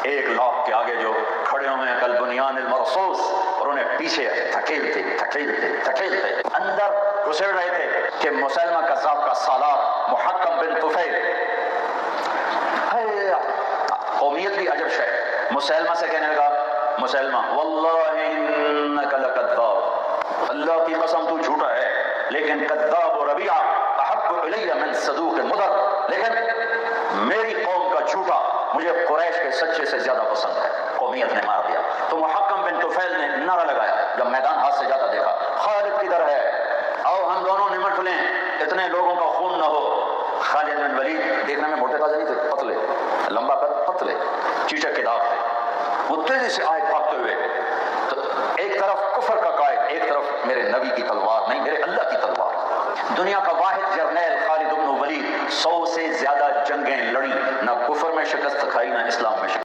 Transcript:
ایک لاکھ کے آگے جو کھڑے ہوئے ہیں کل بنیان المرصوص، اور انہیں پیچھے دھکیلتے دھکیلتے دھکیلتے اندر گھسڑ رہے تھے کہ مسیلمہ کذاب کا سالار محکم بن طفیل، قومیت بھی عجب شے، مسیلمہ سے کہنے لگا مسیلمہ واللہ انک لکذاب، اللہ کی قسم تو جھوٹا ہے، لیکن کذاب و ربیعہ احب الی من صدوق مضر، لیکن میری قوم کا جھوٹا مجھے قریش کے سچے سے زیادہ پسند ہے۔ قومیت نے مار دیا۔ تو محکم بن طفیل نے نعرہ لگایا جب میدان ہاتھ سے جاتا دیکھا، خالد کدھر ہے؟ آؤ ہم دونوں نمٹ لیں، اتنے لوگوں کا خون نہ ہو۔ خالد بن ولید دیکھنے میں موٹے تازے نہیں تھے، پتلے، لمبا قد، پتلے، چیچک کے داغ تھے، وہ تیزی سے آئے بھاگتے ہوئے۔ تو ایک طرف کفر کا قائد، ایک طرف میرے نبی کی تلوار، نہیں میرے اللہ کی تلوار۔ دنیا کا واحد جرنیل خالد بن ولید 100 سے زیادہ جنگیں لڑی، نہ کفر میں شکست کھائی نہ اسلام میں شکست۔